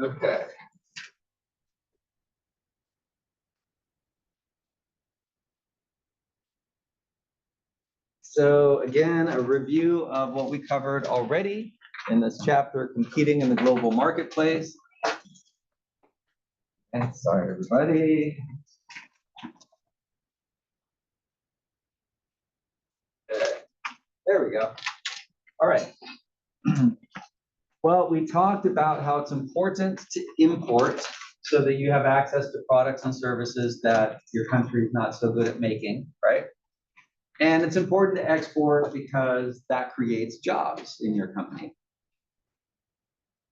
Okay. So again, a review of what we covered already in this chapter, competing in the global marketplace. And sorry, everybody. There we go. All right. Well, we talked about how it's important to import so that you have access to products and services that your country is not so good at making, right? And it's important to export because that creates jobs in your company.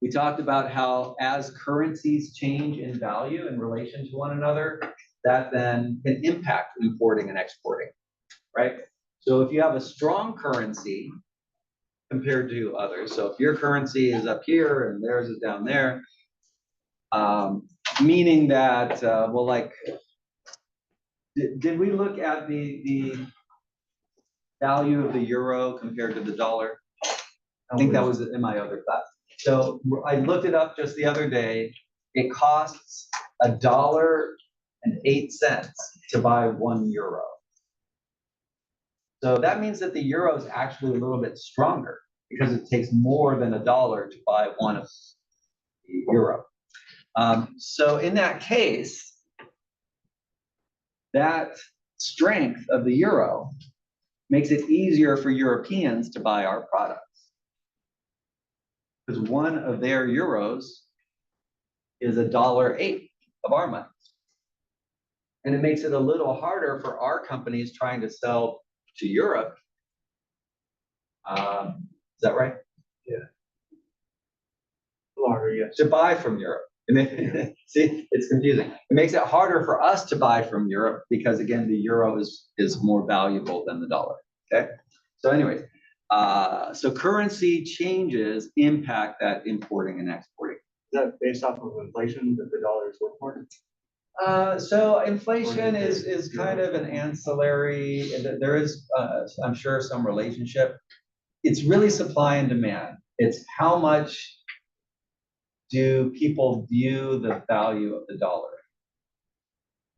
We talked about how as currencies change in value in relation to one another, that then can impact importing and exporting, right? So if you have a strong currency compared to others, so if your currency is up here and theirs is down there, meaning that, well, like, did we look at the value of the euro compared to the dollar? I think that was in my other class. So I looked it up just the other day. It costs $1.08 to buy 1 euro. So that means that the euro is actually a little bit stronger because it takes more than $1 to buy 1 of the euro. So in that case, that strength of the euro makes it easier for Europeans to buy our products. Because 1 of their euros is $1.08 of our money. And it makes it a little harder for our companies trying to sell to Europe. Is that right? Yeah. Harder, yes. To buy from Europe. See, it's confusing. It makes it harder for us to buy from Europe because, again, the euro is more valuable than the dollar. Okay. So anyways, so currency changes impact that importing and exporting. Is that based off of inflation that the dollar is worth more? So inflation is kind of an ancillary. There is, I'm sure, some relationship. It's really supply and demand. It's how much do people view the value of the dollar.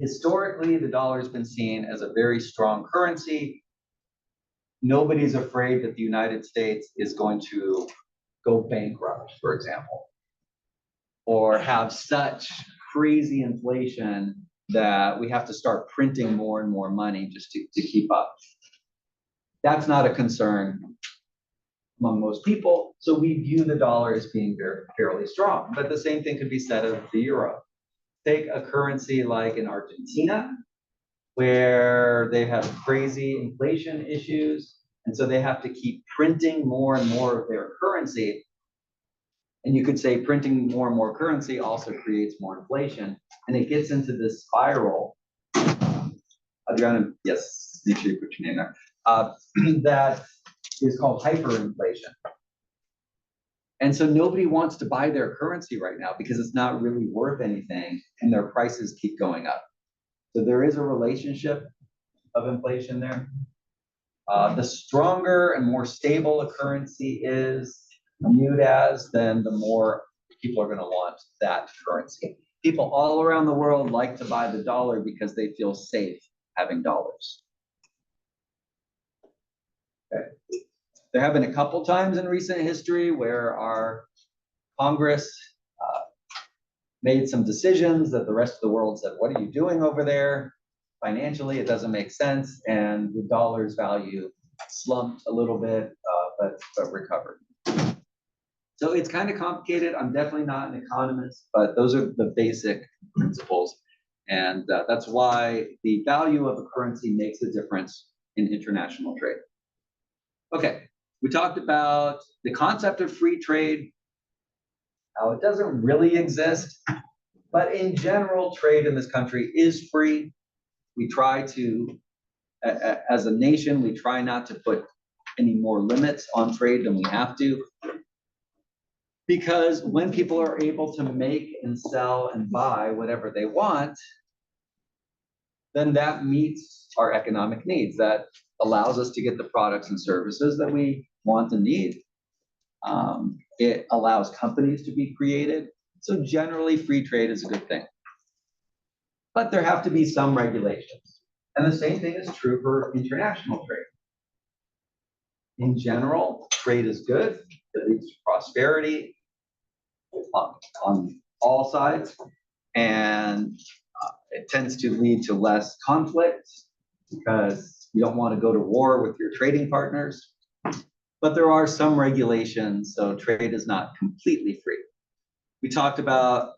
Historically, the dollar has been seen as a very strong currency. Nobody's afraid that the United States is going to go bankrupt, for example, or have such crazy inflation that we have to start printing more and more money just to keep up. That's not a concern among most people, so we view the dollar as being fairly strong. But the same thing could be said of the euro. Take a currency like in Argentina, where they have crazy inflation issues, and so they have to keep printing more and more of their currency. And you could say printing more and more currency also creates more inflation, and it gets into this spiral. Adriana, yes, make sure you put your name there. That is called hyperinflation. And so nobody wants to buy their currency right now because it's not really worth anything, and their prices keep going up. So there is a relationship of inflation there. The stronger and more stable a currency is viewed as, then the more people are going to want that currency. People all around the world like to buy the dollar because they feel safe having dollars. Okay. There have been a couple times in recent history where our Congress made some decisions that the rest of the world said, what are you doing over there? Financially, it doesn't make sense, and the dollar's value slumped a little bit, but recovered. So it's kind of complicated. I'm definitely not an economist, but those are the basic principles. And that's why the value of a currency makes a difference in international trade. Okay, we talked about the concept of free trade, how it doesn't really exist, but in general, trade in this country is free. We try to, as a nation, we try not to put any more limits on trade than we have to. Because when people are able to make and sell and buy whatever they want, then that meets our economic needs. That allows us to get the products and services that we want and need. It allows companies to be created. So generally, free trade is a good thing. But there have to be some regulations. And the same thing is true for international trade. In general, trade is good. It leads to prosperity on all sides. And it tends to lead to less conflict because you don't want to go to war with your trading partners. But there are some regulations, so trade is not completely free. We talked about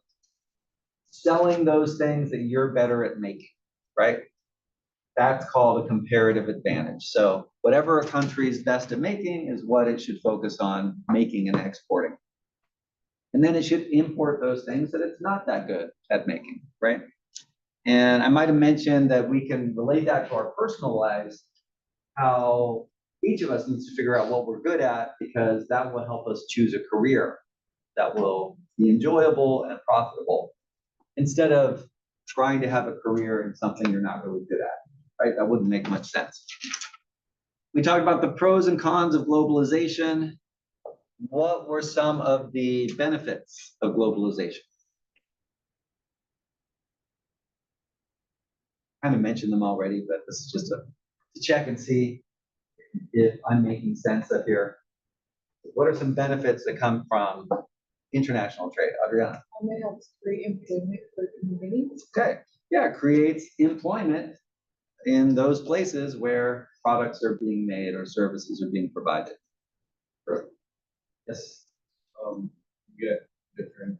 selling those things that you're better at making, right? That's called a comparative advantage. So whatever a country is best at making is what it should focus on making and exporting. And then it should import those things that it's not that good at making, right? And I might have mentioned that we can relate that to our personal lives, how each of us needs to figure out what we're good at, because that will help us choose a career that will be enjoyable and profitable, instead of trying to have a career in something you're not really good at, right? That wouldn't make much sense. We talked about the pros and cons of globalization. What were some of the benefits of globalization? Kind of mentioned them already, but this is just to check and see if I'm making sense of here. What are some benefits that come from international trade, Adriana? It helps create employment for communities. Okay, yeah, it creates employment in those places where products are being made or services are being provided. Sure. Yes. Get different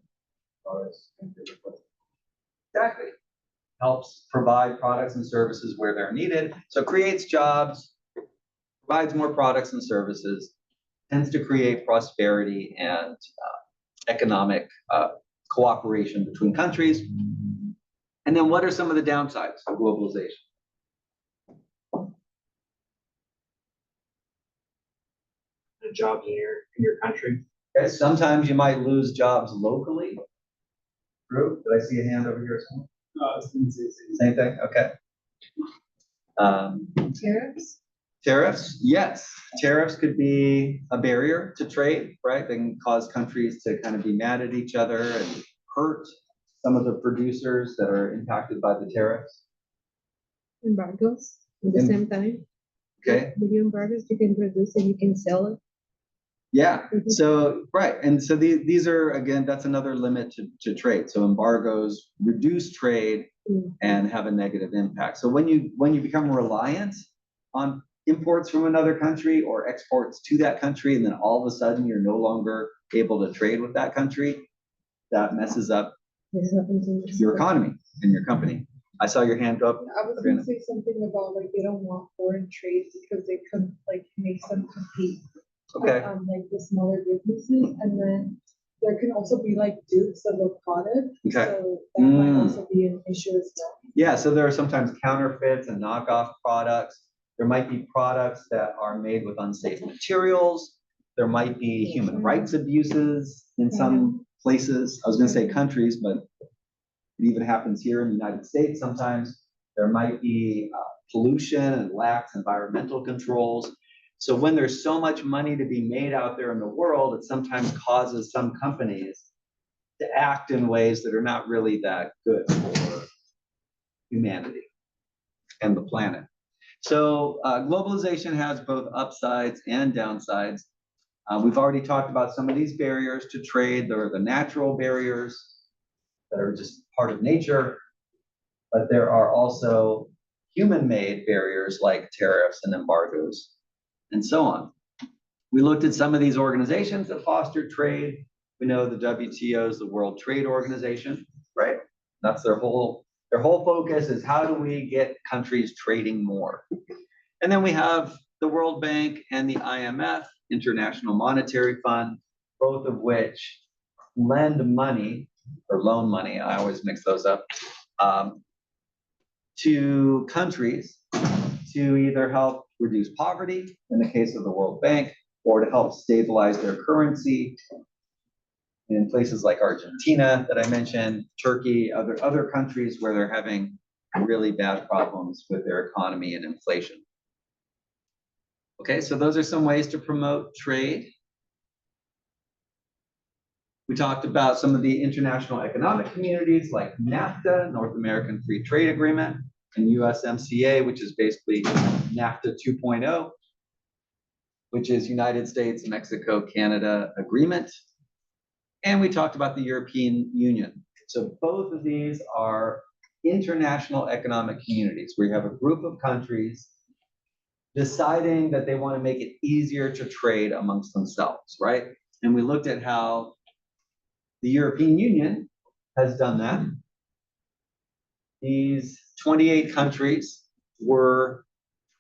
products and different places. Exactly. Helps provide products and services where they're needed. So creates jobs, provides more products and services, tends to create prosperity and economic cooperation between countries. And then what are some of the downsides of globalization? The jobs in your country. Okay, sometimes you might lose jobs locally. Drew, did I see a hand over here somewhere? Same thing, okay. Tariffs? Tariffs, yes. Tariffs could be a barrier to trade, right? They can cause countries to kind of be mad at each other and hurt some of the producers that are impacted by the tariffs. Embargoes at the Em- same time. Okay, With your embargoes, you can produce and you can sell it. yeah, Mhm. so, right, and so these are, again, that's another limit to trade. So embargoes reduce trade Mm. and have a negative impact. So when you become reliant on imports from another country or exports to that country, and then all of a sudden you're no longer able to trade with that country, that messes up This happens in this your country. economy and your company. I saw your hand go up. I was gonna say something about like they don't want foreign trade because they can like makes them compete. Okay, Like the smaller businesses, and then there can also be like dupes of a product. Okay. So that might Mm. also be an issue as well. yeah, so there are sometimes counterfeits and knockoff products. There might be products that are made with unsafe materials. There might be human rights abuses in some places. I was gonna say countries, but it even happens here in the United States sometimes. There might be pollution and lax environmental controls. So when there's so much money to be made out there in the world, it sometimes causes some companies to act in ways that are not really that good for humanity and the planet. So globalization has both upsides and downsides. We've already talked about some of these barriers to trade. There are the natural barriers that are just part of nature, but there are also human-made barriers like tariffs and embargoes and so on. We looked at some of these organizations that foster trade. We know the WTO is the World Trade Organization, right? That's their whole focus is how do we get countries trading more? And then we have the World Bank and the IMF, International Monetary Fund, both of which lend money or loan money, I always mix those up, to countries to either help reduce poverty in the case of the World Bank, or to help stabilize their currency in places like Argentina that I mentioned, Turkey, other countries where they're having really bad problems with their economy and inflation. Okay, so those are some ways to promote trade. We talked about some of the international economic communities like NAFTA, North American Free Trade Agreement, and USMCA, which is basically NAFTA 2.0, which is United States, Mexico, Canada agreement. And we talked about the European Union. So both of these are international economic communities where you have a group of countries deciding that they want to make it easier to trade amongst themselves, right? And we looked at how the European Union has done that. These 28 countries were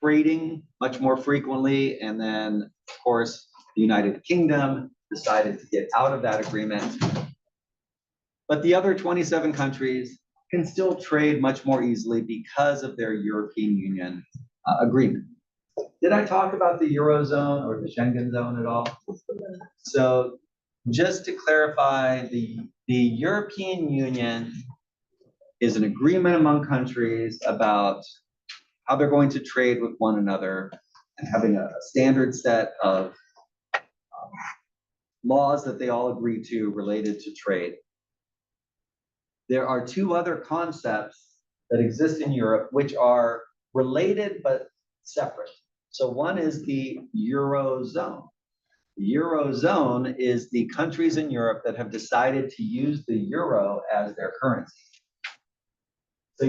trading much more frequently, and then, of course, the United Kingdom decided to get out of that agreement. But the other 27 countries can still trade much more easily because of their European Union agreement. Did I talk about the Eurozone or the Schengen zone at all? So just to clarify, the European Union is an agreement among countries about how they're going to trade with one another and having a standard set of laws that they all agree to related to trade. There are two other concepts that exist in Europe which are related but separate. So one is the Eurozone. The Eurozone is the countries in Europe that have decided to use the euro as their currency. So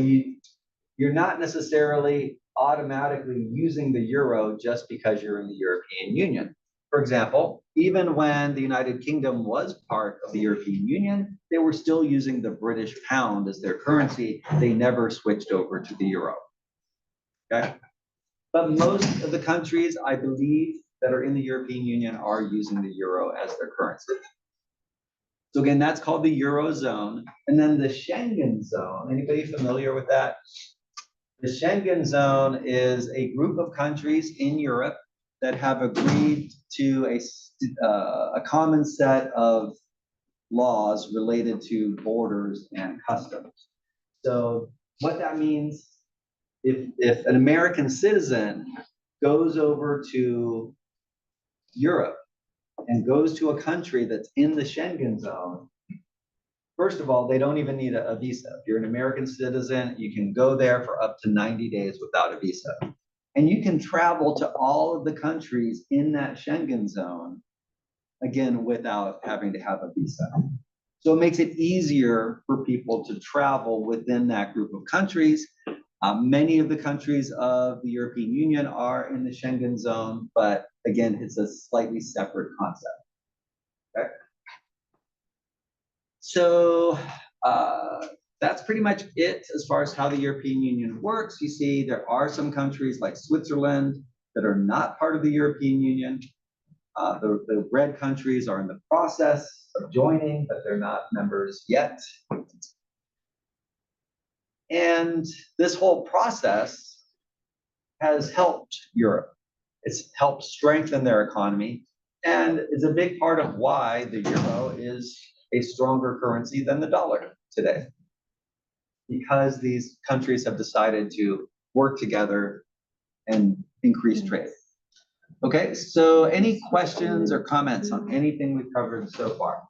you're not necessarily automatically using the euro just because you're in the European Union. For example, even when the United Kingdom was part of the European Union, they were still using the British pound as their currency. They never switched over to the euro. Okay? But most of the countries, I believe, that are in the European Union are using the euro as their currency. So again, that's called the Eurozone. And then the Schengen zone, anybody familiar with that? The Schengen zone is a group of countries in Europe that have agreed to a common set of laws related to borders and customs. So what that means, if an American citizen goes over to Europe and goes to a country that's in the Schengen zone, first of all, they don't even need a visa. If you're an American citizen, you can go there for up to 90 days without a visa. And you can travel to all of the countries in that Schengen zone, again, without having to have a visa. So it makes it easier for people to travel within that group of countries. Many of the countries of the European Union are in the Schengen zone, but again, it's a slightly separate concept. Okay. So that's pretty much it as far as how the European Union works. You see, there are some countries like Switzerland that are not part of the European Union. The red countries are in the process of joining, but they're not members yet. And this whole process has helped Europe. It's helped strengthen their economy, and is a big part of why the euro is a stronger currency than the dollar today, because these countries have decided to work together and increase trade. Okay, so any questions or comments on anything we've covered so far?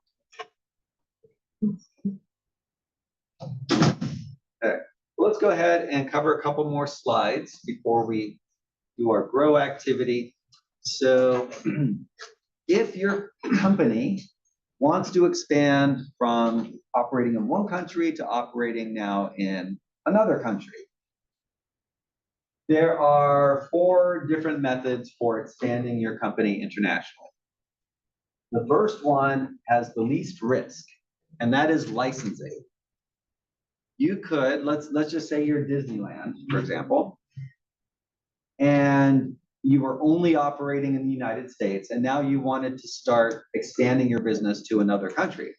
Okay, let's go ahead and cover a couple more slides before we do our grow activity. So if your company wants to expand from operating in one country to operating now in another country, there are 4 different methods for expanding your company internationally. The first one has the least risk, and that is licensing. You could, let's just say you're Disneyland, for example, and you were only operating in the United States, and now you wanted to start expanding your business to another country.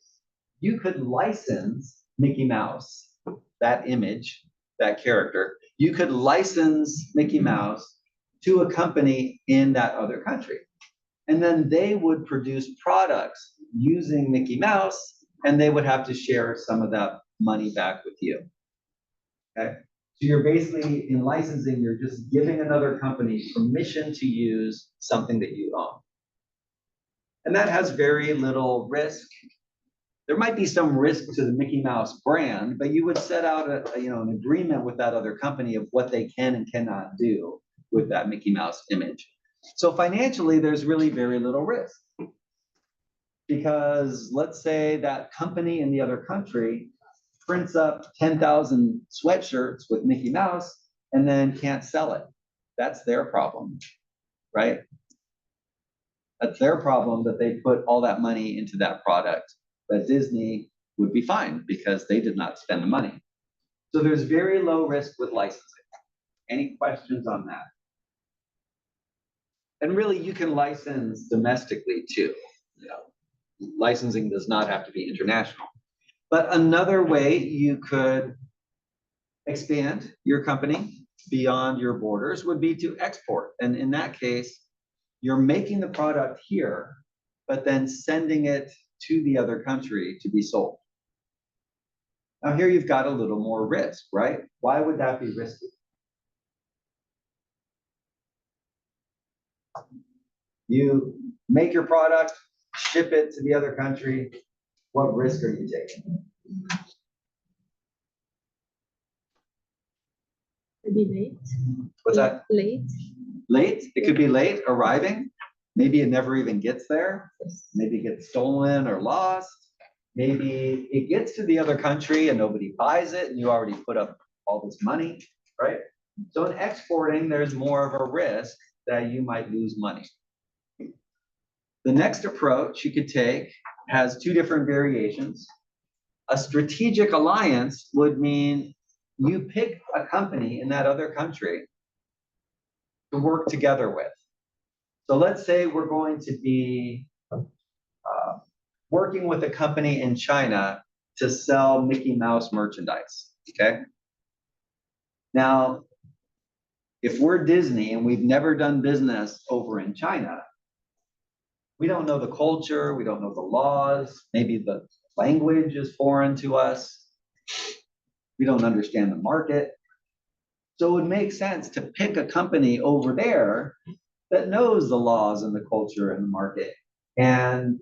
You could license Mickey Mouse, that image, that character. You could license Mickey Mouse to a company in that other country. And then they would produce products using Mickey Mouse, and they would have to share some of that money back with you. Okay? So you're basically, in licensing, you're just giving another company permission to use something that you own. And that has very little risk. there might be some risk to the Mickey Mouse brand, but you would set out an agreement with that other company of what they can and cannot do with that Mickey Mouse image. So financially, there's really very little risk. Because let's say that company in the other country prints up 10,000 sweatshirts with Mickey Mouse and then can't sell it. That's their problem, right? That's their problem that they put all that money into that product. But Disney would be fine because they did not spend the money. So there's very low risk with licensing. Any questions on that? And really, you can license domestically too. Licensing does not have to be international. But another way you could expand your company beyond your borders would be to export. And in that case, you're making the product here, but then sending it to the other country to be sold. Now here you've got a little more risk, right? Why would that be risky? You make your product, ship it to the other country. What risk are you taking? Maybe late. What's that? Late. Late? It could be late arriving. Maybe it never even gets there. Maybe it gets stolen or lost. Maybe it gets to the other country and nobody buys it and you already put up all this money, right? So in exporting, there's more of a risk that you might lose money. The next approach you could take has two different variations. A strategic alliance would mean you pick a company in that other country to work together with. So let's say we're going to be working with a company in China to sell Mickey Mouse merchandise, okay? Now, if we're Disney and we've never done business over in China, we don't know the culture, we don't know the laws, maybe the language is foreign to us, we don't understand the market. So it would make sense to pick a company over there that knows the laws and the culture and the market. And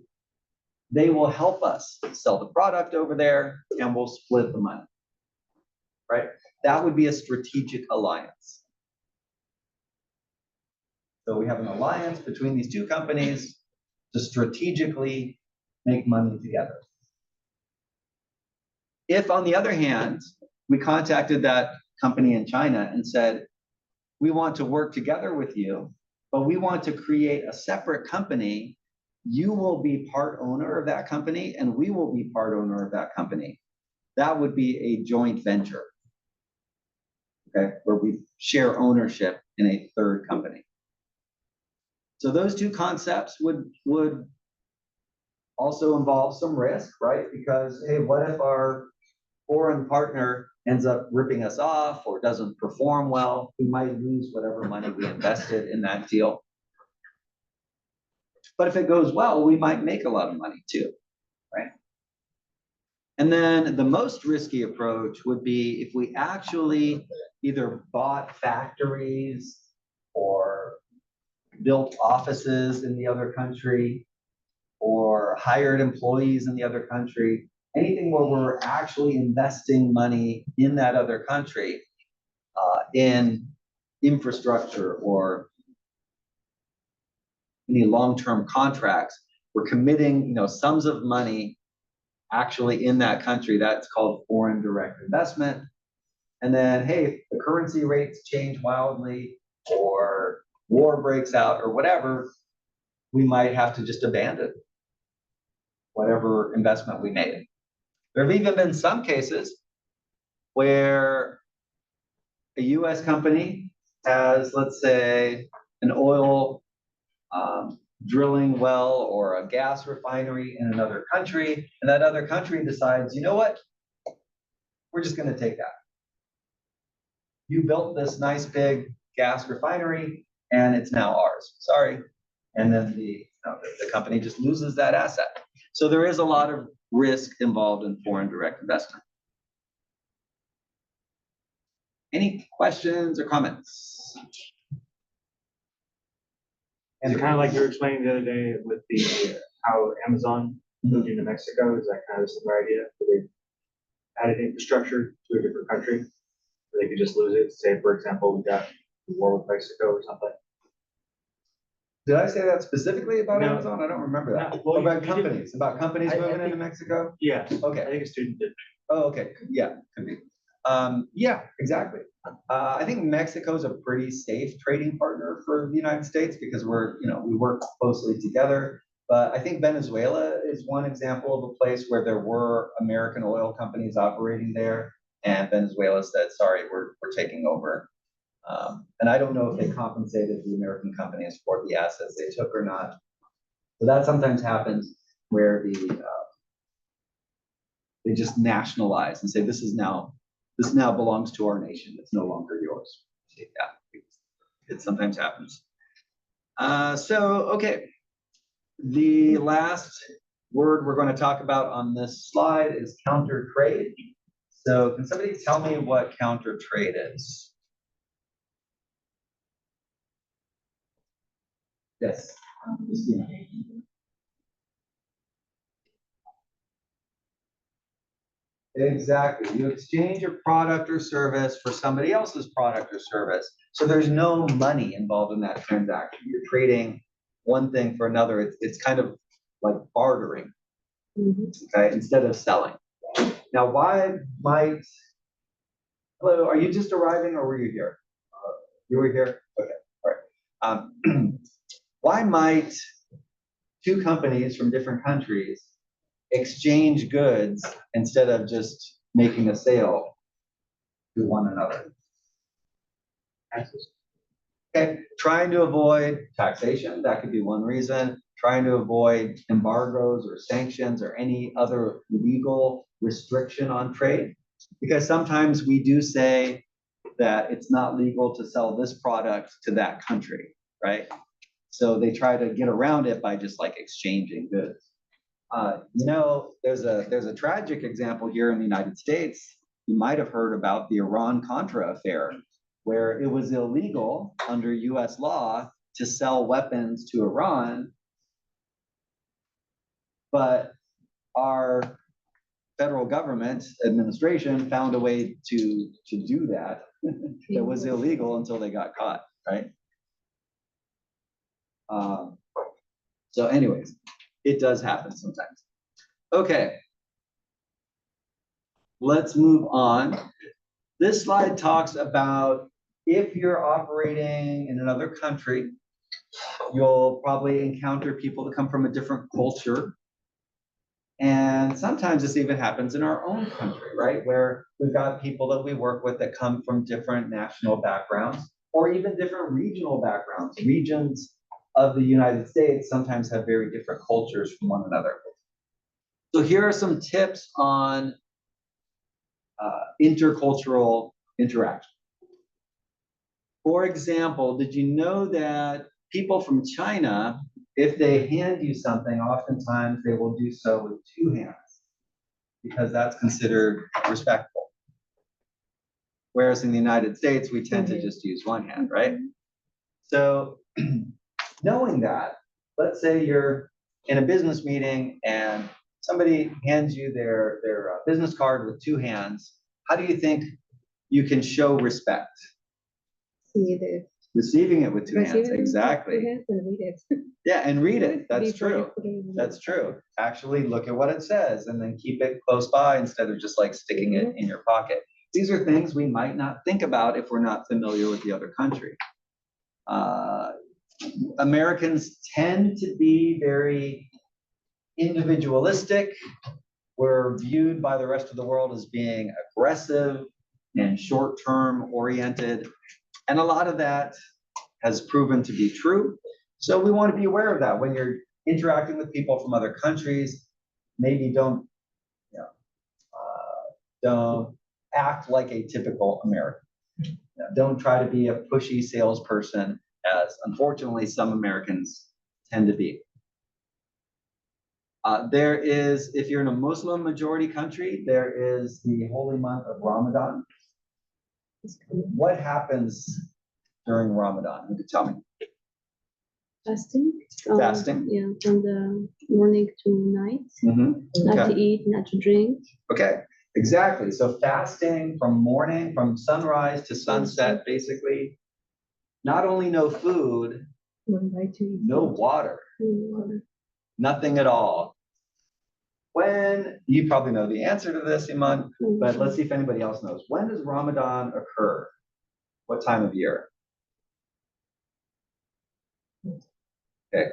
they will help us sell the product over there and we'll split the money, right? That would be a strategic alliance. So we have an alliance between these two companies to strategically make money together. If, on the other hand, we contacted that company in China and said, we want to work together with you, but we want to create a separate company, you will be part owner of that company and we will be part owner of that company. That would be a joint venture, okay, where we share ownership in a third company. So those two concepts would also involve some risk, right? Because, hey, what if our foreign partner ends up ripping us off or doesn't perform well? We might lose whatever money we invested in that deal. But if it goes well, we might make a lot of money too, right? And then the most risky approach would be if we actually either bought factories or built offices in the other country or hired employees in the other country, anything where we're actually investing money in that other country in infrastructure or any long-term contracts, we're committing, sums of money actually in that country. That's called foreign direct investment. And then, hey, if the currency rates change wildly or war breaks out or whatever, we might have to just abandon whatever investment we made. There have even been some cases where a US company has, let's say, an oil drilling well or a gas refinery in another country, and that other country decides, you know what, we're just going to take that. You built this nice big gas refinery and it's now ours. Sorry. And then the company just loses that asset. So there is a lot of risk involved in foreign direct investment. Any questions or comments? And kind of like you were explaining the other day with the how Amazon moved into Mexico, is that kind of a similar idea? Where they added infrastructure to a different country, where they could just lose it, say, for example, we got war with Mexico or something? Did I say that specifically about No. Amazon? I don't remember that. No, well, you- About you did- companies, about companies I moving into think- Mexico? Yeah, I Okay. think a student did. Oh, okay, yeah, could be. Yeah, exactly. I think Mexico's a pretty safe trading partner for the United States because we work closely together. But I think Venezuela is one example of a place where there were American oil companies operating there, and Venezuela said, sorry, we're taking over. And I don't know if they compensated the American companies for the assets they took or not. So that sometimes happens where they just nationalize and say, this now belongs to our nation. It's no longer yours. Yeah, it sometimes happens. Okay. The last word we're going to talk about on this slide is counter trade. So can somebody tell me what counter trade is? Yes. Christina. Exactly. You exchange your product or service for somebody else's product or service. So there's no money involved in that transaction. You're trading one thing for another. It's kind of like bartering, okay, instead of selling. Now, hello, are you just arriving or were you here? You were here? Okay, all right. Why might two companies from different countries exchange goods instead of just making a sale to one another? Taxes. Okay, trying to avoid taxation, that could be one reason. Trying to avoid embargoes or sanctions or any other legal restriction on trade. Because sometimes we do say that it's not legal to sell this product to that country, right? So they try to get around it by just like exchanging goods. There's a tragic example here in the United States. You might have heard about the Iran-Contra affair, where it was illegal under US law to sell weapons to Iran, but our federal government administration found a way to do that. That was illegal until they got caught, right? So anyways, it does happen sometimes. Okay. Let's move on. This slide talks about if you're operating in another country, you'll probably encounter people that come from a different culture. And sometimes this even happens in our own country, right? Where we've got people that we work with that come from different national backgrounds or even different regional backgrounds. Regions of the United States sometimes have very different cultures from one another. So here are some tips on intercultural interaction. For example, did you know that people from China, if they hand you something, oftentimes they will do so with two hands because that's considered respectful. Whereas in the United States, we tend to just use one hand, right? So knowing that, let's say you're in a business meeting and somebody hands you their business card with two hands. How do you think you can show respect? Receiving it with two hands, exactly. Yeah, and read it. That's true. That's true. Actually look at what it says and then keep it close by instead of just like sticking it in your pocket. These are things we might not think about if we're not familiar with the other country. Americans tend to be very individualistic. We're viewed by the rest of the world as being aggressive and short-term oriented. And a lot of that has proven to be true. So we want to be aware of that when you're interacting with people from other countries. Maybe don't act like a typical American. Don't try to be a pushy salesperson, as unfortunately some Americans tend to be. If you're in a Muslim majority country, there is the holy month of Ramadan. What happens during Ramadan? You could tell me. Fasting. Fasting. Yeah, from the morning to night. Mhm. Not Okay. to eat, not to drink. Okay, exactly. So fasting from sunrise to sunset, basically. Not only no food, One by two. no water, Water. nothing at all. When, you probably know the answer to this, Iman, but let's see if anybody else knows. When does Ramadan occur? What time of year? Okay,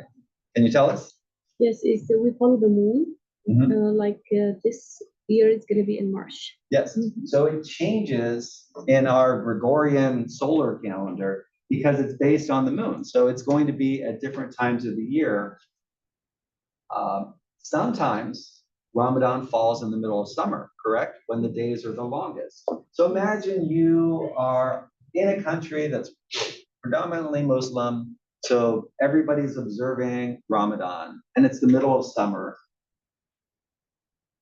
can you tell us? Yes, we follow the moon. Mhm. This year it's gonna be in March. Yes, so it changes in our Gregorian solar calendar because it's based on the moon. So it's going to be at different times of the year. Sometimes Ramadan falls in the middle of summer, correct? When the days are the longest. So imagine you are in a country that's predominantly Muslim, so everybody's observing Ramadan, and it's the middle of summer.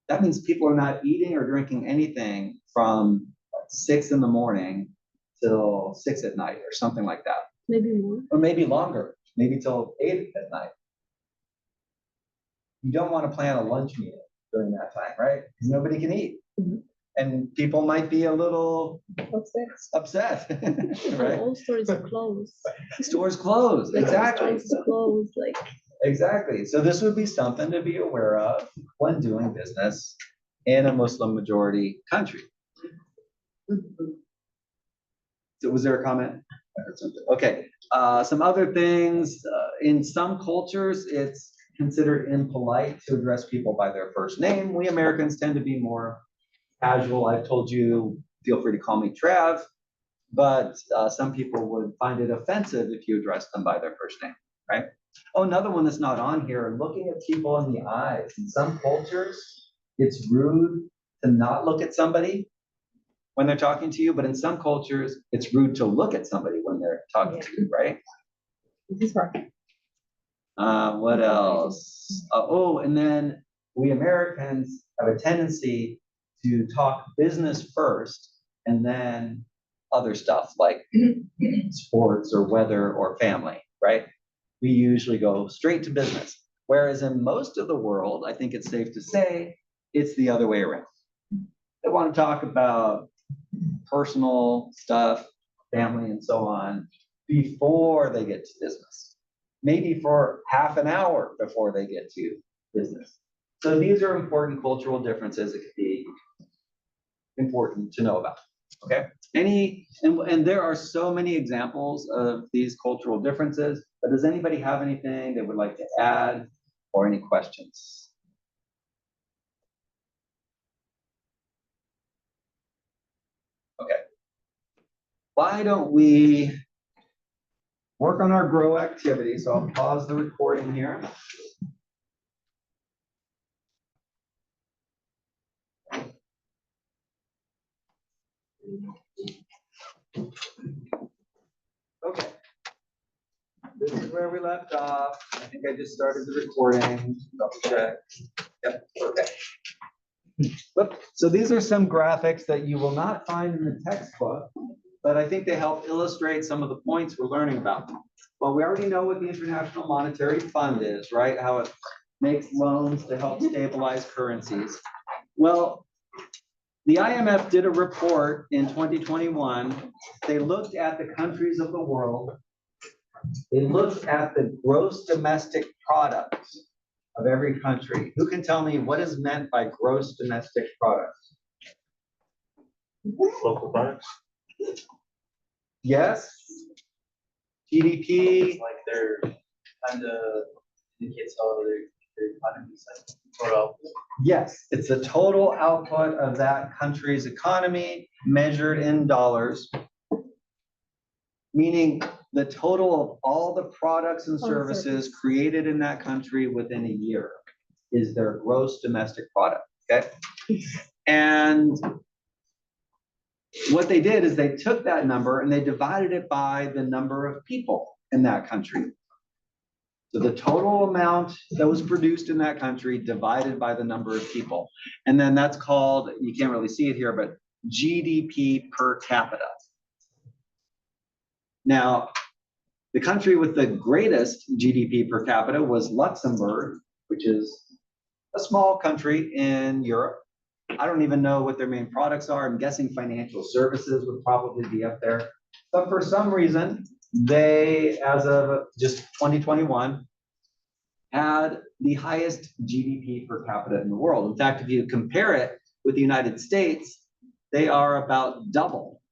That means people are not eating or drinking anything from 6 in the morning till 6 at night or something like that. Maybe more. Or maybe longer, maybe till 8 at night. You don't want to plan a lunch meeting during that time, right? Because nobody can eat. Mhm. And people might be a little What's that? upset, And right? all stores are closed. Stores close, Like, exactly. stores closed, like. Exactly. So this would be something to be aware of when doing business in a Muslim majority country. So was there a comment? I heard something. Okay. Some other things, in some cultures, it's considered impolite to address people by their first name. We Americans tend to be more casual. I've told you, feel free to call me Trav, but some people would find it offensive if you address them by their first name, right? Oh, another one that's not on here, looking at people in the eyes. In some cultures, it's rude to not look at somebody when they're talking to you, but in some cultures, it's rude to look at somebody when they're talking to you, right? This is right. What else? And then we Americans have a tendency to talk business first and then other stuff like sports or weather or family, right? We usually go straight to business. Whereas in most of the world, I think it's safe to say, it's the other way around. They want to talk about personal stuff, family, and so on before they get to business. Maybe for half an hour before they get to business. So these are important cultural differences that could be important to know about. Okay. And there are so many examples of these cultural differences, but does anybody have anything they would like to add or any questions? Okay. Why don't we work on our grow activity? So I'll pause the recording here. Okay. This is where we left off. I think I just started the recording. Double check. Yep, okay. Look, so these are some graphics that you will not find in the textbook, but I think they help illustrate some of the points we're learning about. Well, we already know what the International Monetary Fund is, right? How it makes loans to help stabilize currencies. Well, the IMF did a report in 2021. They looked at the countries of the world. They looked at the gross domestic product of every country. Who can tell me what is meant by gross domestic product? Local products, Yes? GDP? like they're kind of indicates how their economy's like, or Yes, it's the total output of that country's economy measured in dollars. Meaning the total of all the products and services created in that country within a year is their gross domestic product, okay? And what they did is they took that number and they divided it by the number of people in that country. So the total amount that was produced in that country divided by the number of people. And then that's called, you can't really see it here, but GDP per capita. Now, The country with the greatest GDP per capita was Luxembourg, which is a small country in Europe. I don't even know what their main products are. I'm guessing financial services would probably be up there. But for some reason, they, as of just 2021, had the highest GDP per capita in the world. In fact, if you compare it with the United States, they are about double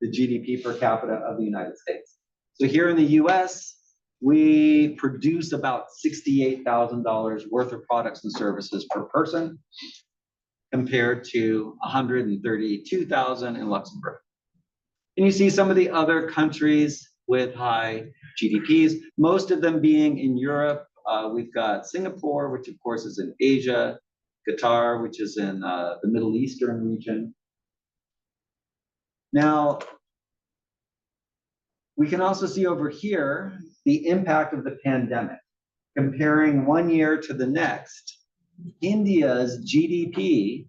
the GDP per capita of the United States. So here in the US, we produce about $68,000 worth of products and services per person, compared to 132,000 in Luxembourg. And you see some of the other countries with high GDPs, most of them being in Europe. We've got Singapore, which of course is in Asia, Qatar, which is in the Middle Eastern region. Now, we can also see over here the impact of the pandemic. Comparing one year to the next, India's GDP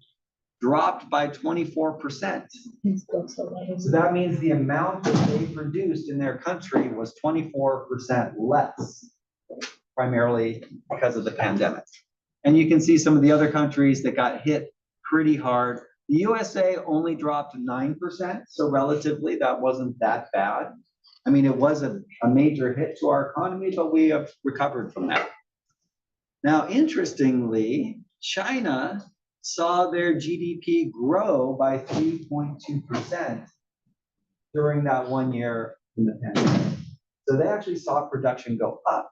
dropped by 24%. So that means the amount that they produced in their country was 24% less, primarily because of the pandemic. And you can see some of the other countries that got hit pretty hard. The USA only dropped 9%, so relatively that wasn't that bad. I mean, it was a major hit to our economy, but we have recovered from that. Now, interestingly, China saw their GDP grow by 3.2% during that 1 year in the pandemic. So they actually saw production go up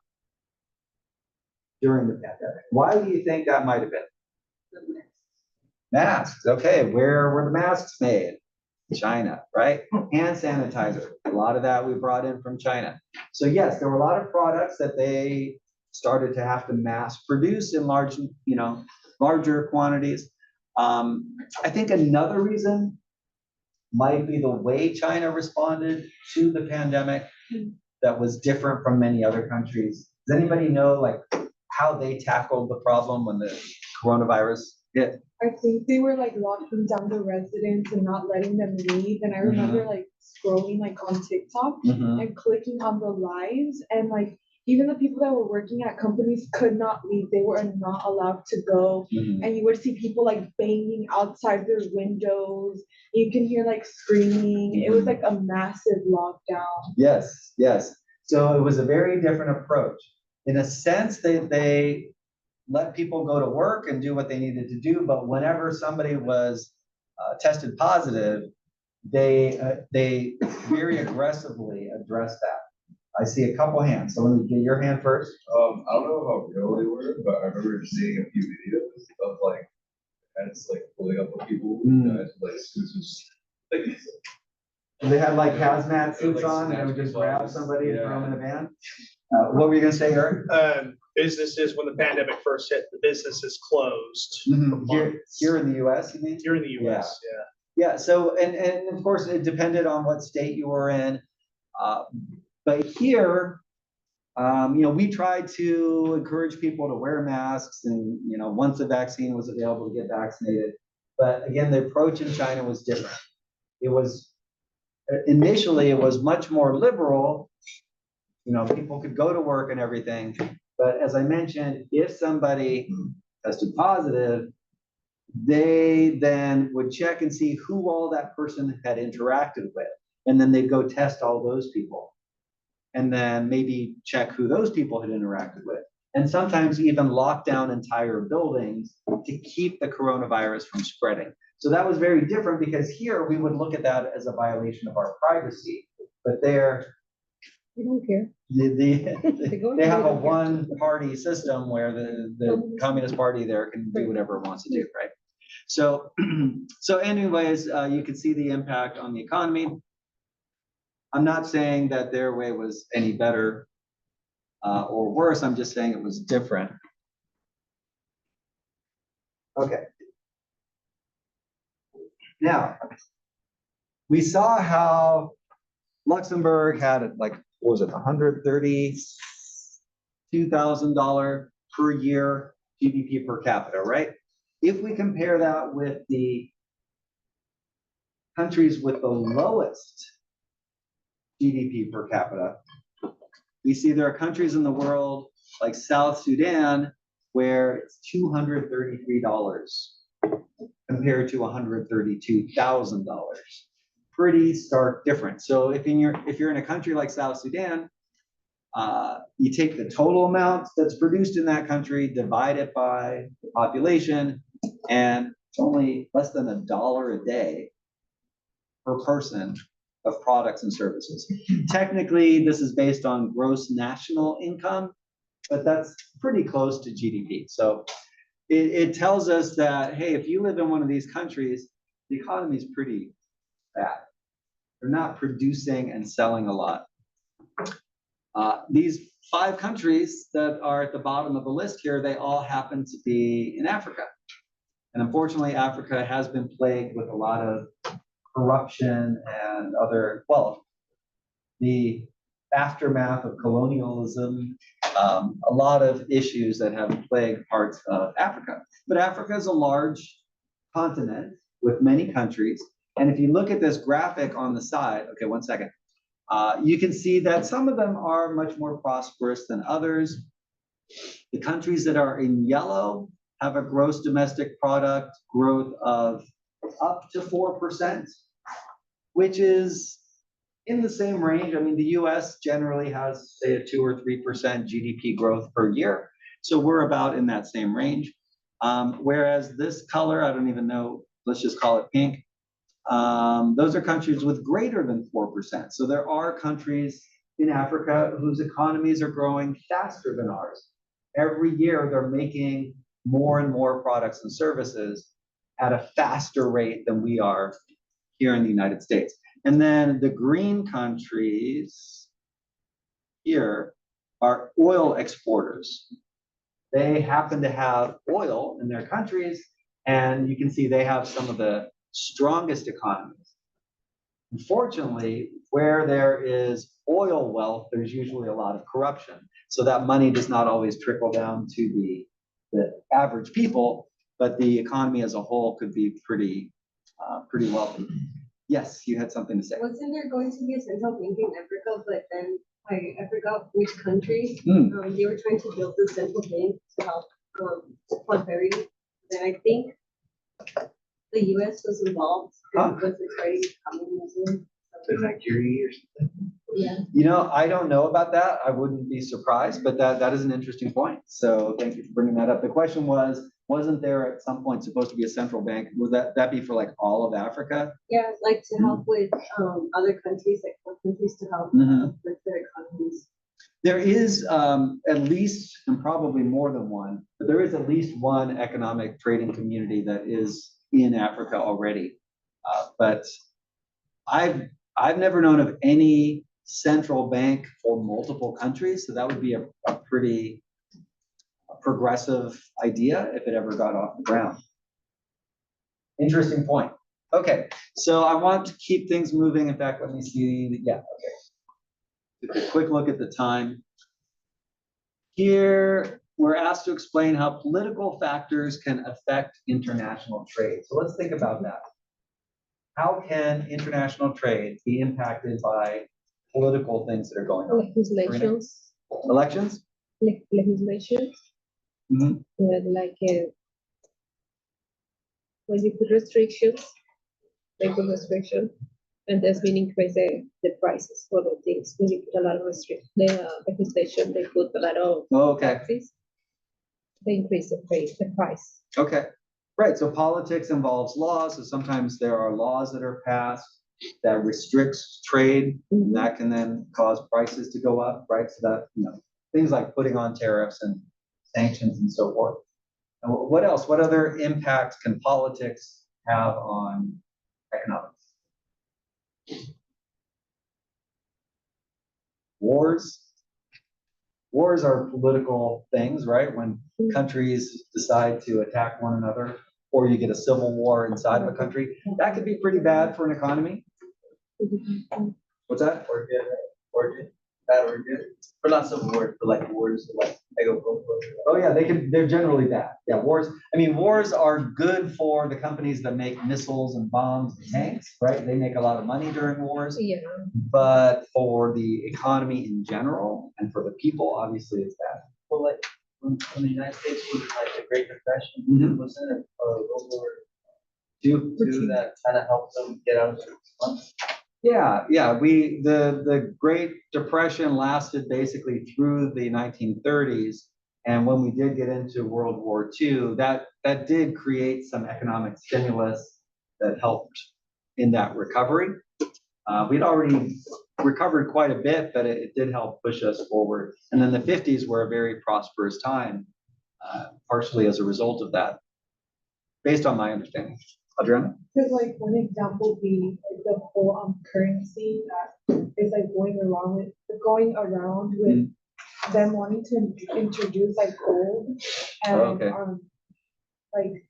during the pandemic. Why do you think that might have been? Masks. Okay, where were the masks made? China, right? Hand sanitizer. A lot of that we brought in from China. So yes, there were a lot of products that they started to have to mass produce in larger quantities. I think another reason might be the way China responded to the pandemic that was different from many other countries. Does anybody know like how they tackled the problem when the coronavirus hit? I think they were like locking down the residents and not letting them leave. And I remember like scrolling like on TikTok and clicking on the lives, and like even the people that were working at companies could not leave. They were not allowed to go. And you would see people like banging outside their windows. You can hear like screaming. It was like a massive lockdown. Yes, yes. So it was a very different approach. In a sense, they let people go to work and do what they needed to do, but whenever somebody was tested positive, they very aggressively addressed that. I see a couple hands, so let me get your hand first. I don't know how real they were, but I remember seeing a few videos of like heads like pulling up with people with like suits. They had like hazmat suits like on, and they would just grab snatch somebody and throw yeah. them in a van. What were you gonna say, Eric? Businesses, when the pandemic first hit, the businesses closed. Here in the US, you mean? Here in the US, Yeah, so, and of course, it depended on what state you were in. But here, we tried to encourage people to wear masks and, once the vaccine was available, to get vaccinated. But again, the approach in China was different. Initially, it was much more liberal. People could go to work and everything. But as I mentioned, if somebody tested positive, they then would check and see who all that person had interacted with. And then they'd go test all those people. And then maybe check who those people had interacted with. And sometimes even lock down entire buildings to keep the coronavirus from spreading. So that was very different, because here we would look at that as a violation of our privacy. But there, We don't care. they have a one-party system where the Communist Party there can do whatever it wants to do, right? So, anyways, you can see the impact on the economy. I'm not saying that their way was any better or worse. I'm just saying it was different. Okay. Now, we saw how Luxembourg had like, what was it, $132,000 per year GDP per capita, right? If we compare that with the countries with the lowest GDP per capita, we see there are countries in the world like South Sudan where it's $233 compared to $132,000. Pretty stark difference. So if you're in a country like South Sudan, you take the total amount that's produced in that country, divide it by the population, and it's only less than $1 a day per person of products and services. Technically, this is based on gross national income, but that's pretty close to GDP. So it tells us that, hey, if you live in one of these countries, the economy is pretty bad. They're not producing and selling a lot. These 5 countries that are at the bottom of the list here, they all happen to be in Africa. And unfortunately, Africa has been plagued with a lot of corruption and other, well, the aftermath of colonialism, a lot of issues that have plagued parts of Africa. But Africa is a large continent with many countries. And if you look at this graphic on the side, okay, one second, you can see that some of them are much more prosperous than others. The countries that are in yellow have a gross domestic product growth of up to 4%, which is in the same range. I mean, the US generally has, say, a 2 or 3% GDP growth per year. So we're about in that same range. Whereas this color, I don't even know, let's just call it pink. Those are countries with greater than 4%. So there are countries in Africa whose economies are growing faster than ours. Every year, they're making more and more products and services at a faster rate than we are here in the United States. And then the green countries here are oil exporters. They happen to have oil in their countries, and you can see they have some of the strongest economies. Unfortunately, where there is oil wealth, there's usually a lot of corruption. So that money does not always trickle down to the average people, but the economy as a whole could be pretty wealthy. Yes, you had something to say. Wasn't there going to be a central bank in Africa, but then I forgot which country, they were trying to build the central bank to help prosperity. Then I think the US was involved because it's fighting communism. Is that Curie or something? Yeah. You know, I don't know about that. I wouldn't be surprised, but that is an interesting point. So thank you for bringing that up. The question was, wasn't there at some point supposed to be a central bank? Would that be for like all of Africa? Yeah, like to help with other countries, like poor countries to help with their economies. There is at least, and probably more than one, but there is at least one economic trading community that is in Africa already. But I've never known of any central bank for multiple countries, so that would be a pretty progressive idea if it ever got off the ground. Interesting point. Okay, so I want to keep things moving. In fact, let me see. Yeah, okay. A quick look at the time. Here, we're asked to explain how political factors can affect international trade. So let's think about that. How can international trade be impacted by political things that are going on? Legislations. Elections? Legislations. Mhm. Like when you put restrictions, they put restrictions, and that's been increase the prices for the things. When you put a lot of legislation, they put a lot of taxes. They increase the price. Okay, right. So politics involves laws. So sometimes there are laws that are passed that restricts trade, and that can then cause prices to go up, right? So that, things like putting on tariffs and sanctions and so forth. And what else? What other impacts can politics have on economics? Wars. Wars are political things, right? When countries decide to attack one another, or you get a civil war inside of a country, that could be pretty bad for an economy. What's that? Origin. bad or good? Or not civil wars, but like wars, like they go both ways. Oh, yeah, they're generally bad. Yeah, wars, I mean, wars are good for the companies that make missiles and bombs and tanks, right? They make a lot of money during wars. Yeah. But for the economy in general and for the people, obviously it's bad. Well, like, when the United States was like the Great Depression, Mhm. wasn't it, World War Do, II that kind of helped them get out of the slump? yeah, the Great Depression lasted basically through the 1930s. And when we did get into World War II, that did create some economic stimulus that helped in that recovery. We'd already recovered quite a bit, but it did help push us forward. And then the 50s were a very prosperous time, partially as a result of that, based on my understanding. Adriana? Cause like one example would be like the whole currency that is like going around with them wanting to introduce like gold and Okay. like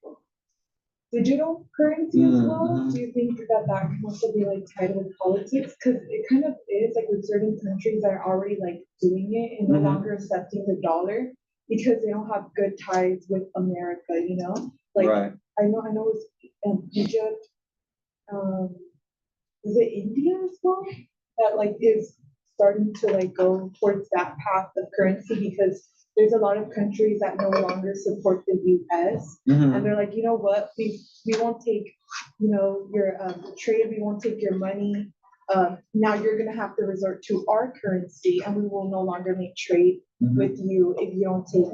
digital currency as well. Mhm. Do you think that can also be like tied with politics? Cause it kind of is like with certain countries that are already like doing it and no Mhm. longer accepting the dollar because they don't have good ties with America, you know? Like Right. I know it's Egypt, is it India as well? That like is starting to like go towards that path of currency because there's a lot of countries that no longer support the US. Mhm. And they're like, you know what, we won't take, you know, your trade, we won't take your money. Now you're gonna have to resort to our currency and we will no longer make trade Mhm. with you if you don't take,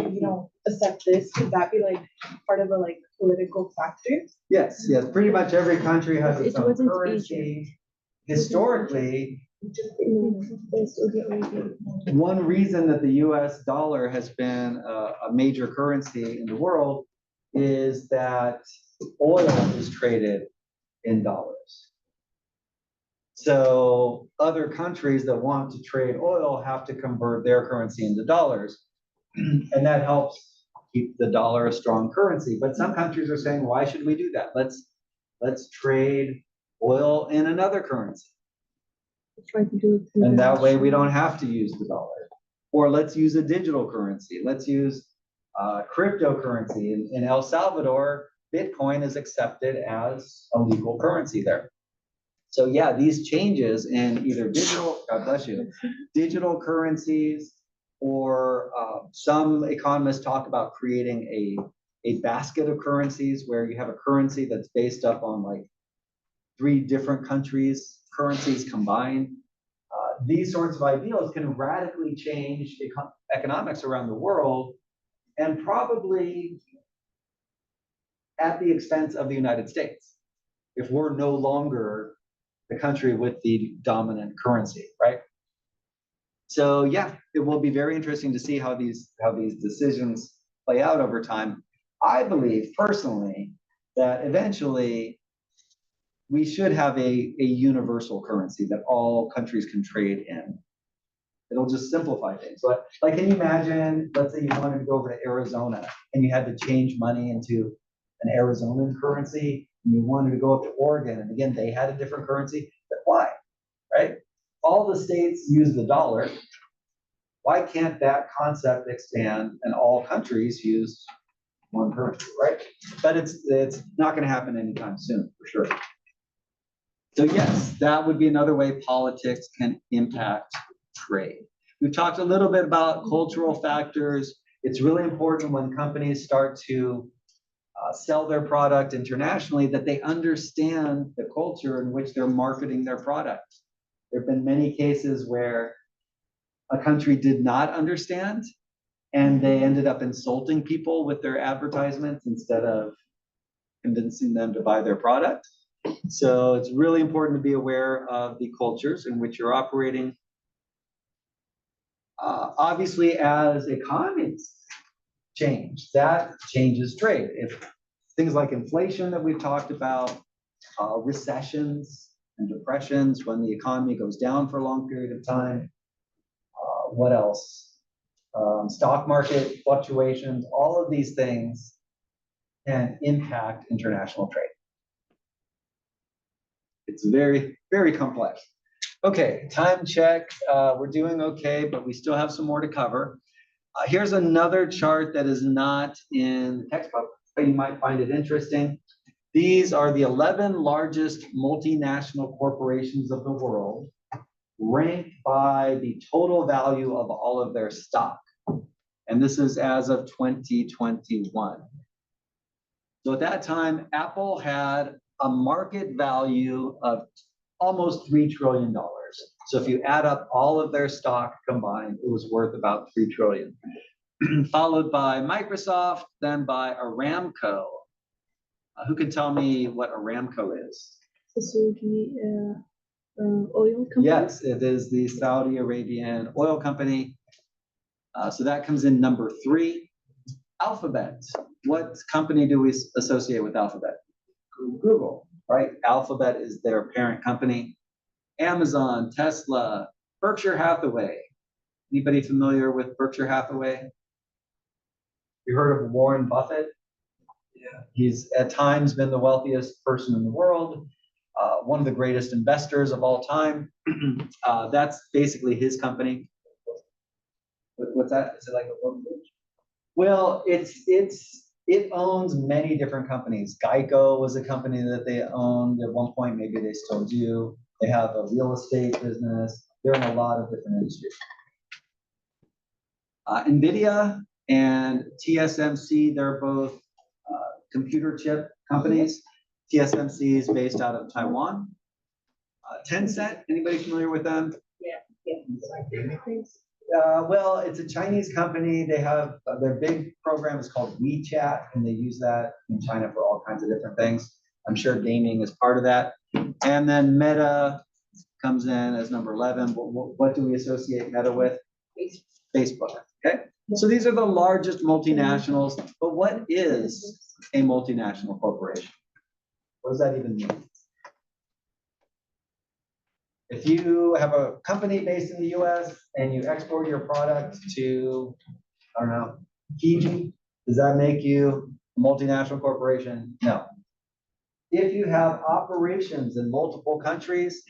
if you don't accept this. Could that be like part of a like political factor? Yes, pretty much every country has its It own wasn't currency. Historically, That's the origin. one reason that the US dollar has been a major currency in the world is that oil is traded in dollars. So other countries that want to trade oil have to convert their currency into dollars. And that helps keep the dollar a strong currency. But some countries are saying, why should we do that? Let's trade oil in another currency. Try to do it. And that way we don't have to use the dollar. Or let's use a digital currency. Let's use cryptocurrency. In El Salvador, Bitcoin is accepted as a legal currency there. So yeah, these changes in either digital, God bless you, digital currencies, or some economists talk about creating a basket of currencies where you have a currency that's based up on like 3 different countries' currencies combined. These sorts of ideals can radically change economics around the world, and probably at the expense of the United States, if we're no longer the country with the dominant currency, right? So yeah, it will be very interesting to see how these decisions play out over time. I believe personally that eventually we should have a universal currency that all countries can trade in. It'll just simplify things. But like, can you imagine, let's say you wanted to go over to Arizona and you had to change money into an Arizonan currency, and you wanted to go up to Oregon, and again, they had a different currency, but why, right? All the states use the dollar. Why can't that concept expand and all countries use one currency, right? But it's not gonna happen anytime soon, for sure. So yes, that would be another way politics can impact trade. We've talked a little bit about cultural factors. It's really important when companies start to sell their product internationally that they understand the culture in which they're marketing their product. There have been many cases where a country did not understand and they ended up insulting people with their advertisements instead of convincing them to buy their product. So it's really important to be aware of the cultures in which you're operating. Obviously, as economies change, that changes trade. If things like inflation that we've talked about, recessions and depressions when the economy goes down for a long period of time, what else? Stock market fluctuations, all of these things can impact international trade. It's very, very complex. Okay, time check. We're doing okay, but we still have some more to cover. Here's another chart that is not in the textbook, but you might find it interesting. These are the 11 largest multinational corporations of the world, ranked by the total value of all of their stock. And this is as of 2021. So at that time, Apple had a market value of almost $3 trillion. So if you add up all of their stock combined, it was worth about $3 trillion. Followed by Microsoft, then by Aramco. Who can tell me what Aramco is? Saudi oil company. Yes, it is the Saudi Arabian oil company. So that comes in number 3. Alphabet. What company do we associate with Alphabet? Google, right? Alphabet is their parent company. Amazon, Tesla, Berkshire Hathaway. Anybody familiar with Berkshire Hathaway? You heard of Warren Buffett? Yeah. He's at times been the wealthiest person in the world, one of the greatest investors of all time. That's basically his company. What's that? Is it like a brokerage? Well, it owns many different companies. Geico was a company that they owned at one point. Maybe they still do. They have a real estate business. They're in a lot of different industries. NVIDIA and TSMC, they're both computer chip companies. TSMC is based out of Taiwan. Tencent, anybody familiar with them? Well, it's a Chinese company. They have their big program is called WeChat, and they use that in China for all kinds of different things. I'm sure gaming is part of that. And then Meta comes in as number 11. What do we associate Meta with? Facebook. Okay. So these are the largest multinationals. But what is a multinational corporation? What does that even mean? If you have a company based in the US and you export your product to, I don't know, Fiji, does that make you a multinational corporation? No. If you have operations in multiple countries,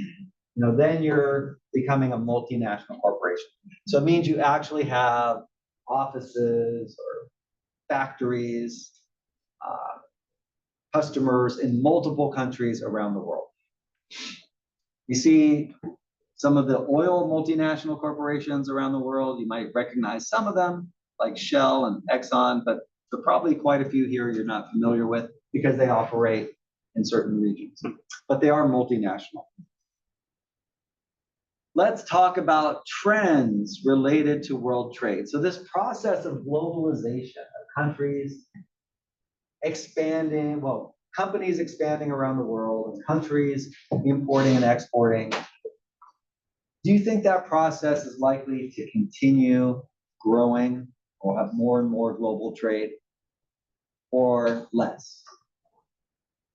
then you're becoming a multinational corporation. So it means you actually have offices or factories, customers in multiple countries around the world. You see some of the oil multinational corporations around the world. You might recognize some of them, like Shell and Exxon, but there are probably quite a few here you're not familiar with because they operate in certain regions. But they are multinational. Let's talk about trends related to world trade. So this process of globalization of countries expanding, companies expanding around the world, and countries importing and exporting. Do you think that process is likely to continue growing or have more and more global trade or less?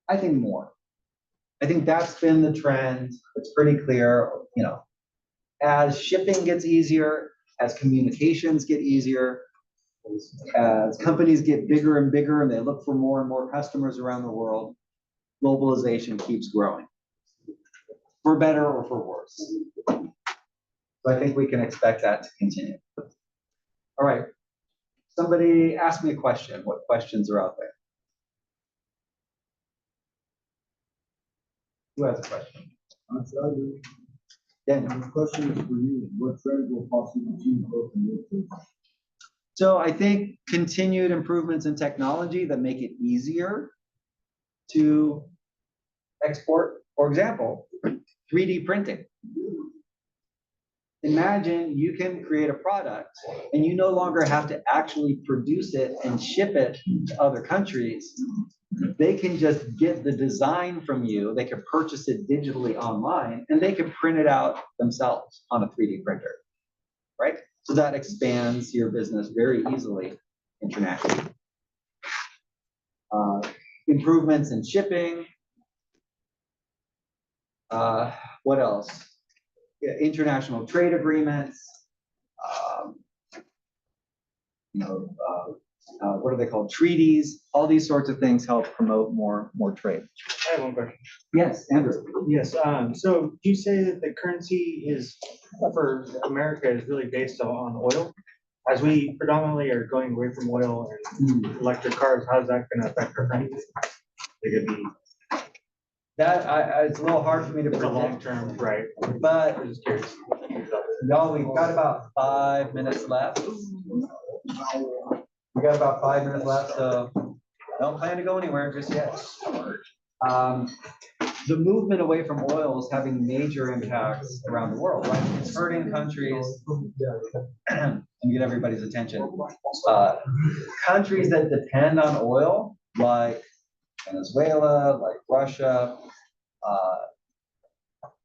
I think more. I think that's been the trend. It's pretty clear, as shipping gets easier, as communications get easier, as companies get bigger and bigger and they look for more and more customers around the world, globalization keeps growing, for better or for worse. So I think we can expect that to continue. All right. Somebody ask me a question. What questions are out there? Who has a question? Daniel. The question is for you. What trends will possibly achieve growth in your business? So I think continued improvements in technology that make it easier to export. For example, 3D printing. Imagine you can create a product and you no longer have to actually produce it and ship it to other countries. They can just get the design from you. They can purchase it digitally online and they can print it out themselves on a 3D printer, right? So that expands your business very easily internationally. Improvements in shipping. What else? International trade agreements. What are they called? Treaties. All these sorts of things help promote more trade. I have one question. Yes, Andrew. Yes, so you say that the currency is, for America, is really based on oil? As we predominantly are going away from oil and electric cars, how's that gonna affect our currency? It could be, It's a little hard for me to it's a long predict, term, right? but I'm just curious. y'all, we've got about 5 minutes left. We got about 5 minutes left, so don't plan to go anywhere just yet. The movement away from oil is having major impacts around the world, right? It's hurting countries. Let me get everybody's attention. Countries that depend on oil, like Venezuela, like Russia,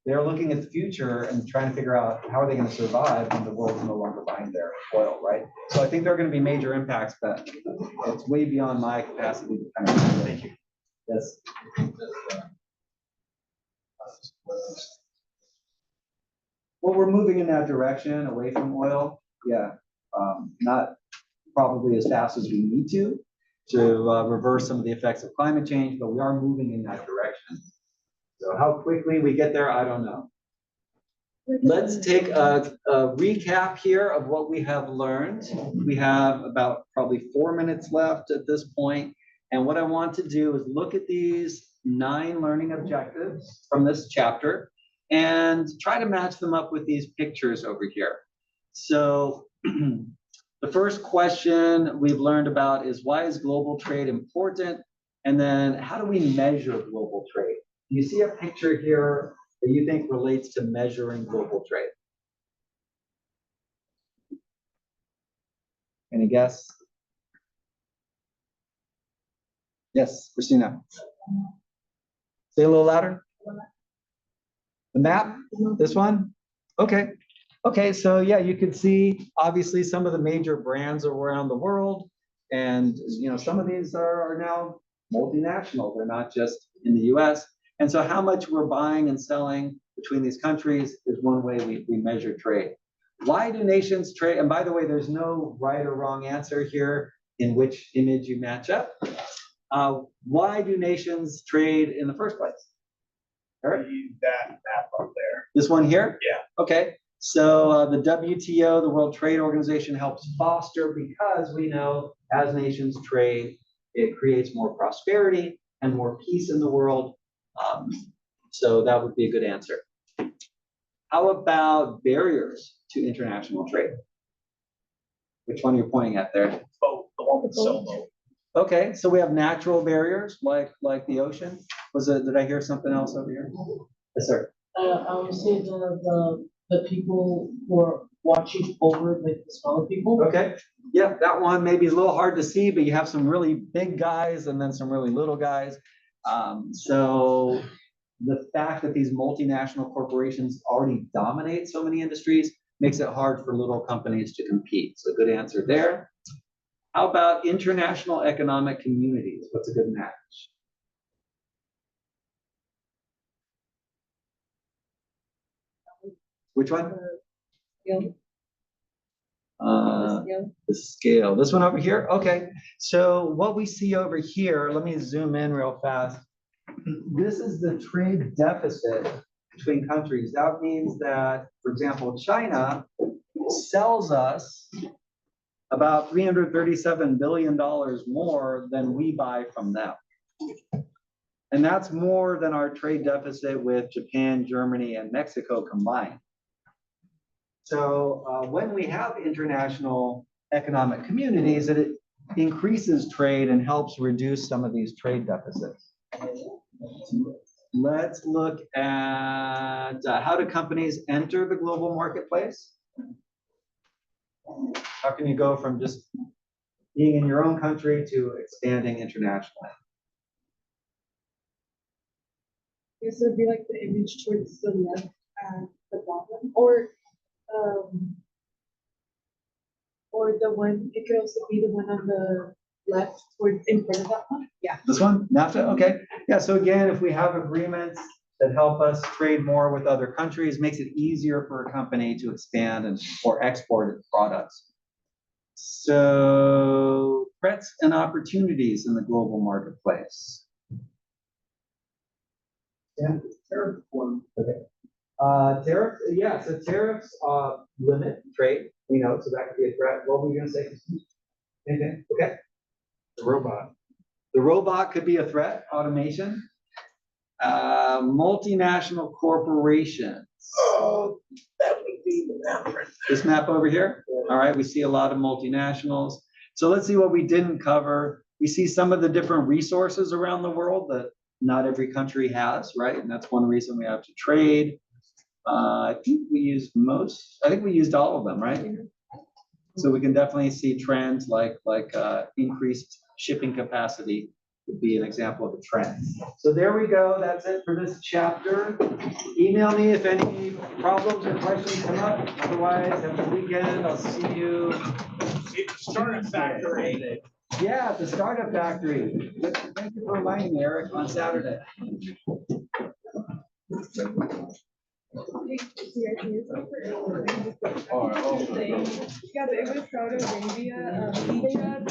they're looking at the future and trying to figure out how are they going to survive when the world's no longer buying their oil, right? So I think there are going to be major impacts, but it's way beyond my capacity to kind of. Thank you. Yes. Well, we're moving in that direction away from oil. Yeah, not probably as fast as we need to reverse some of the effects of climate change, but we are moving in that direction. So how quickly we get there, I don't know. Let's take a recap here of what we have learned. We have about probably 4 minutes left at this point. And what I want to do is look at these 9 learning objectives from this chapter and try to match them up with these pictures over here. So the first question we've learned about is, why is global trade important? And then how do we measure global trade? Do you see a picture here that you think relates to measuring global trade? Any guess? Yes, Christina. Say a little louder. The map? This one? Okay. Okay, so yeah, you can see obviously some of the major brands around the world, and some of these are now multinational. They're not just in the US. And so how much we're buying and selling between these countries is one way we measure trade. Why do nations trade? And by the way, there's no right or wrong answer here in which image you match up. Why do nations trade in the first place? Eric? That map up there. This one here? Yeah. Okay. So the WTO, the World Trade Organization, helps foster, because we know as nations trade, it creates more prosperity and more peace in the world. So that would be a good answer. How about barriers to international trade? Which one are you pointing at there? Oh, the one with Solo. Okay, so we have natural barriers like the ocean. Did I hear something else over here? Yes, sir. I would say the people who are watching over the smaller people. Okay, yeah, that one maybe is a little hard to see, but you have some really big guys and then some really little guys. So the fact that these multinational corporations already dominate so many industries makes it hard for little companies to compete. So good answer there. How about international economic communities? What's a good match? Which one? The scale. This one over here? Okay. So what we see over here, let me zoom in real fast. This is the trade deficit between countries. That means that, for example, China sells us about $337 billion more than we buy from them. And that's more than our trade deficit with Japan, Germany, and Mexico combined. So when we have international economic communities, it increases trade and helps reduce some of these trade deficits. Let's look at how do companies enter the global marketplace? How can you go from just being in your own country to expanding internationally? This would be like the image towards the left at the bottom, or the one, it could also be the one on the left towards in front of that one. Yeah. This one, NAFTA, okay. Yeah, so again, if we have agreements that help us trade more with other countries, makes it easier for a company to expand or export its products. So threats and opportunities in the global marketplace. Yeah. Tariff one. Tariff, yeah, so tariffs, limit trade, we know, so that could be a threat. What were you gonna say? Anything? Okay. The robot. The robot could be a threat, automation. Multinational corporations. Oh, that would be the map right This map over here, all right, we see a lot of multinationals. So let's see what we didn't cover. We see some of the different resources around the world that not every country has, right? And that's one reason we have to trade. I think we used all of them, right? So we can definitely see trends like increased shipping capacity would be an example of a trend. So there we go. That's it for this chapter. Email me if any problems or questions come up. Otherwise, have a good weekend. I'll see you. Startup factory. Yeah, the Startup Factory. Thank you for reminding me, Eric, on Saturday. Oh, Yeah, they was Saudi Arabia, featured